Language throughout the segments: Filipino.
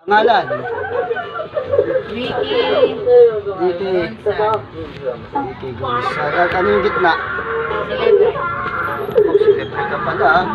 Pangalan? Ricky. Ricky. Ricky Gonzaga. Ano yung gitna? Celebrity. Oh, celebrity ka pala ah.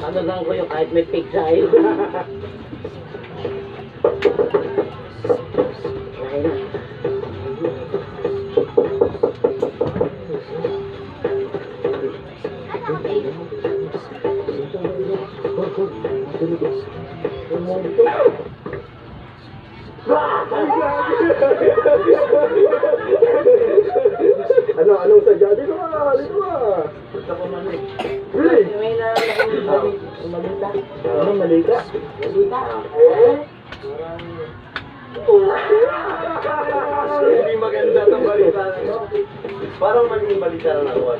Ano lang ko yung kahit may pizza yun. Anong sadya? Dito ka! Dito ka! Really? May malita. Ano, malika? Malita. Hindi maganda itong balita. Parang maging balita na nakuha.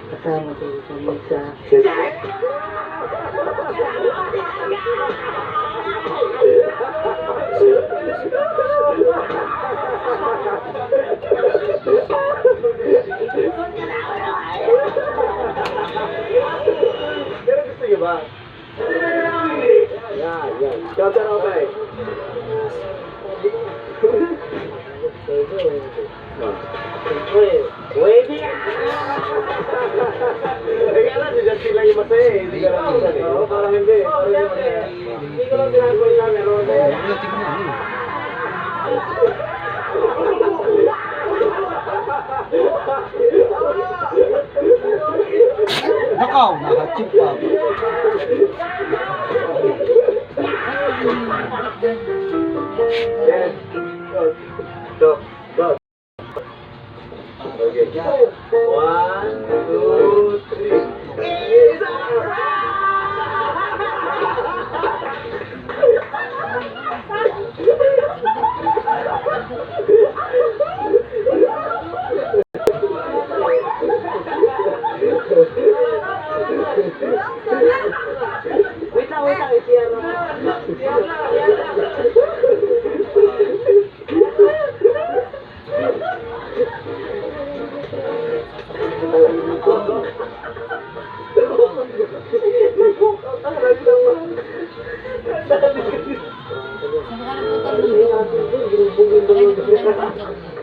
Kasama ko sa misa. Pero gusto niyo ba? Yan. Kata na ba eh? Pwede! Kaya na, si Justin lang yung masaya eh. Hindi ka lang masaya eh. Oo, parang hindi. Hindi ko lang ginagawa na meron eh. Nakaw, nakachip pa. Yes. Stop. Stop. Okay. 1, 2, 3. Wait lang, i-share mo.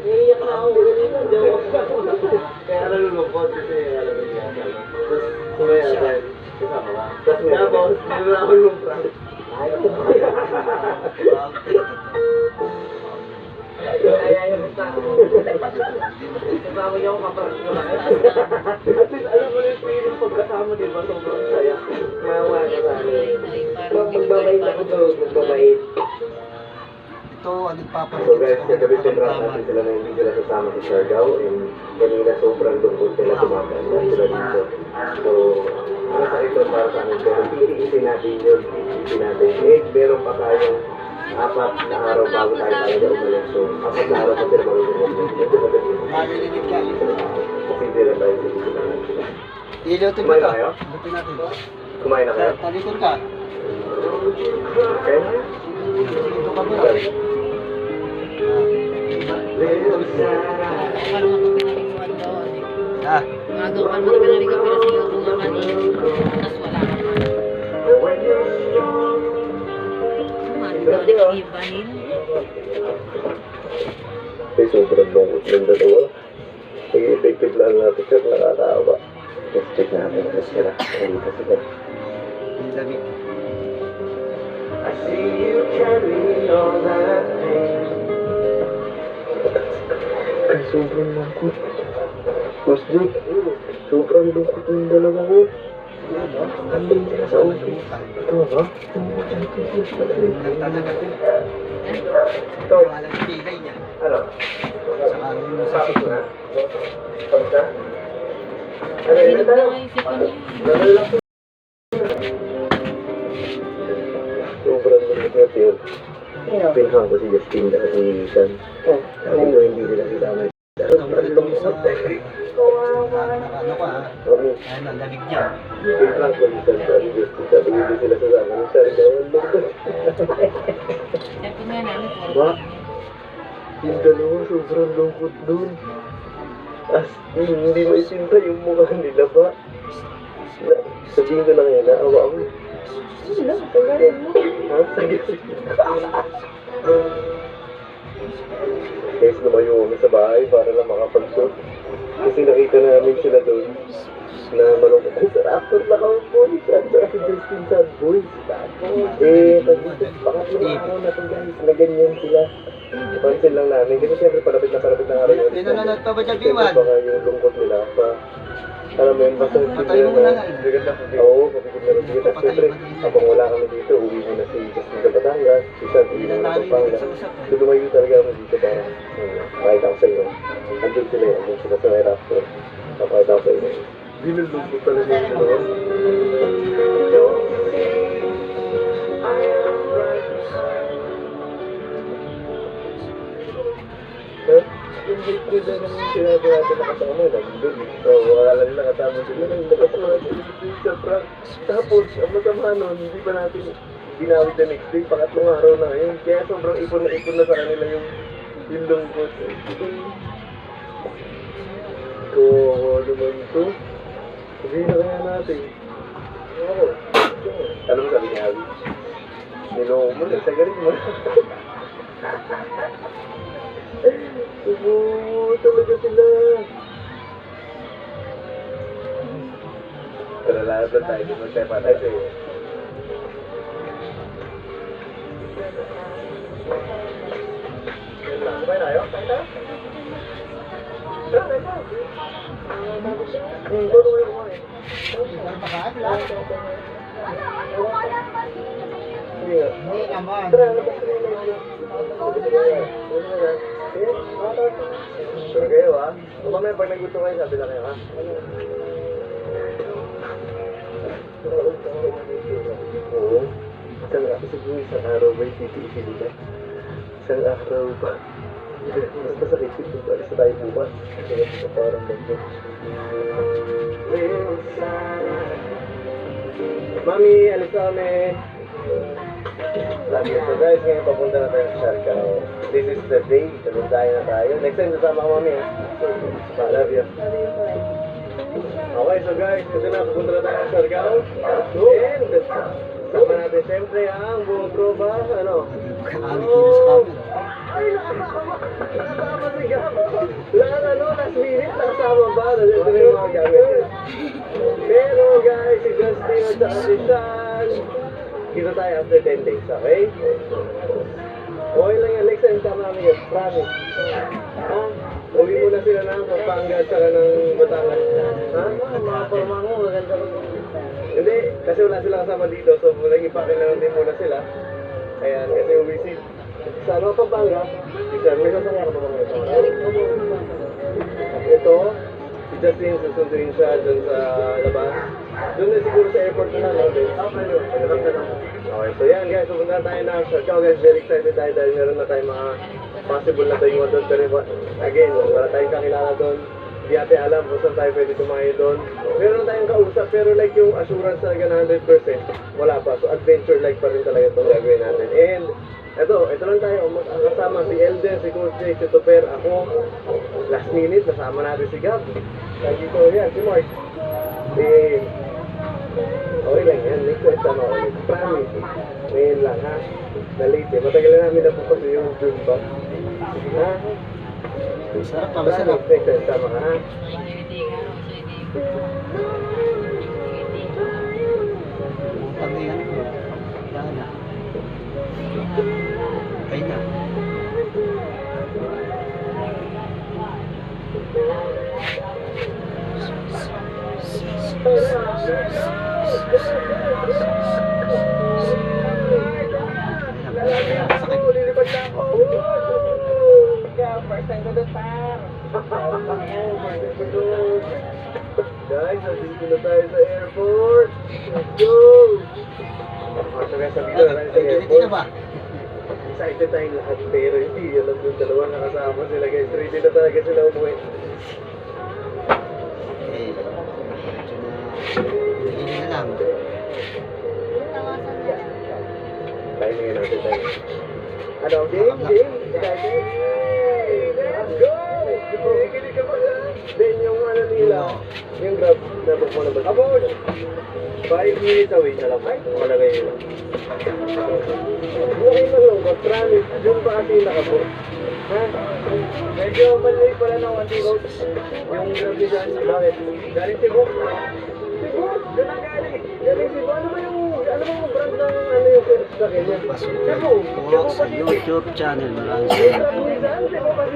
Iiyak na ako ganito, Kaya nalulungkot kasi alam mo niya. Tapos sumaya dahil kasama ka. Tapos tapos, hindi na ako yung prank. Kasama niyo ako kapag At least alam mo na yung feeling pagkasama, di ba? Sobrang saya. Mawa ka sa amin. magbabait ako doon, magbabait. Ito, ang nagpapalit. So guys, kagabi sobrang happy sila na hindi sila sasama sa Siargao and kanina sobrang lungkot sila tumakanda sila dito. So, ano sa ito para sa amin, pero titiisin natin yun, titiisin natin. Eh, meron pa tayong 4 na araw bago tayo talaga umalis. So, 4 na araw pa sila marunong Malilinig ka. kasi sila tayo sa Ilutin mo Kumain ito. na kayo? Ilutin natin. Kumain na kayo? Talikod ka. Okay? Dito ka ba? Parang ako pinalikuan doon eh. Ah, Magawa mo na pinalikuan pero siguro kung naman eh. Tapos wala ka naman. Kumanda, di ba ibahin? Ay, sobrang lungkot ng dalawa. Sige, effective lang natin sir, nakakaawa. Let's check natin kasi sila. Ayun kasi sila. ang lamig. I see you carry all that pain. Ay, sobrang lungkot. Mas Jake, sobrang lungkot ng dalawa ko. Andun sila sa office. Ito ba? Ito. Walang pilay niya. Ano? Saka yung nasa Sabi ko sito. na. Pagka? Ano yun Pinig tayo? na isipan niya. Level lang. Sobrang lungkot natin yun. Pinhang ko si Justin at si Ethan. Sabi ko hindi nila kita may Ito mo sa... Ano ka ah. Okay. Ayun, ang lamig niya. Kay Frank Balisan, sabi hindi sila sasama ng Siargao. Ang lungkot. Sabi nga namin, Ma, yung dalawa sobrang lungkot dun. As in, hindi maisinta yung mukha nila ba? Sabihin ko lang yan, naawa ako. Wala, tagarin mo. Ha? Tagarin Guys, lumayo kami sa bahay para lang makapag-shot. Kasi nakita namin sila doon na malungkot. Ay, sir, actor na kami po. Sir, si Justin Sad Boys. Pangatlong araw na ito guys, na ganyan sila. Pansin lang namin. Kasi siyempre palapit na araw yun. Pinanonod pa ba dyan, Siyempre Biwan? baka yung lungkot nila pa. Alam mo yun, basta Patay mo na nga eh. Oo, kapag meron dito. Siyempre, habang wala kami dito, uwi mo na si Justin sa Batangas, si Sad, uwi mo na sa Pampanga. So lumayo talaga kami dito para makita ko sa iyo. Andun sila eh, andun sila sa right after. Papakita ko sa iyo. Binulungkot talaga yung dalawa. Yung hatred na naman yung sinabi natin nakasama nandun. So, akala nila kasama sila nang nakasama sa prank. Tapos, ang masama nun, hindi pa natin ginawid the next day, pangatlong araw na ngayon. Kaya sobrang ipon na sa kanila yung lungkot. Oo, naman ito. Sabihin na kaya natin. Oo. Alam mo sabi ni Abby? Niloko mo, nagsagarin mo. Oo, talaga sila. Pero lahat na tayo, magkaya sa'yo. Kumain tayo? Kumain tayo? Kumain tayo? Bago kayo kumain. Hindi nga. Hindi naman. Tara, labas ka na. Sure kayo ha? O mamaya pag nagusto kayo, sabi na kayo ha? Oo. Isang araw ba yung titiisin ka? Isang araw ba? Mas masakit ito. Alis na tayo bukas. Kasi ito parang bagyo. Mami, alis na kami. Love you. So guys, ngayon papunta na tayo sa Siargao. This is the day. Talundayan na tayo. Next time kasama ko mami ha. Love you. Okay, so guys, kasi na papunta na tayo sa Siargao. And sama natin siyempre ang buong tropa. Ano? Kakawit dito sa camera. Ay, nakasama si Gab. Lahat last minute, nakasama ba? Nandito na yung mga gamit. Pero guys, si Justin at saka si Sean, kita tayo after 10 days, okay? Okay lang yan, next time tama namin yun, promise. Ha? Uwi muna sila ng Pampanga at saka ng Batangas. Ha? Mga forma mo, maganda ko. Hindi, kasi wala sila kasama dito, so nag-ipakin na lang din muna sila. Ayan, kasi uwi si sa ano, Pampanga, may sasama ka pa mga ito. Ito, si Justin, susunduin siya dun sa labas. Doon na siguro sa airport na lang, okay? Okay, so yan guys, pupunta tayo na Siargao guys, very excited tayo dahil meron na tayong mga possible na tayong doon. Pero again, wala tayong kakilala doon. Hindi natin alam kung saan tayo pwede tumayo doon. Meron na tayong kausap, pero like yung assurance talaga na 100%, wala pa. So adventure like pa rin talaga itong gagawin natin. And ito lang tayo, kasama si Elden, si Coach Jake, si Tupper, ako. Last minute, nasama natin si Gab. Lagi ko yan, si Mark. Okay lang yan, next time sama ulit. Promise. Ngayon lang ha. Na-late eh. Matagal na namin napupas yung June pa. Ha? Sarap pa, masarap. Promise, next time sama ka ha. Pag may ano ko, kailangan na. Kaya na. Lilipad na ako. First time ko doon, par. Guys, nandito na tayo sa airport. Let's go! Sabi sa video na tayo sa Ready na ba? airport. Excited tayong lahat, pero hindi alam yung dalawa nakasama sila guys. Ready na talaga sila umuwi. Eh, medyo na. Hindi na tingin natin tayo. Ano, game. Let's go! Kikinig ka pa na. Then yung ano nila, yung grab mo na ba? Abo! 5 minutes away na lang. Ay, malagay yun. Okay na lang, promise. Doon pa kasi nakabo. Ha? Medyo mali pala ng anti road. Yung grab ni John, bakit? Galing Cebu. Cebu? Doon ang galing. Galing Cebu. Ano ba yung brand ng ano yung sa kanya? Pasok Cebu. po sa YouTube channel. Maraming salamat po. Cebu kasi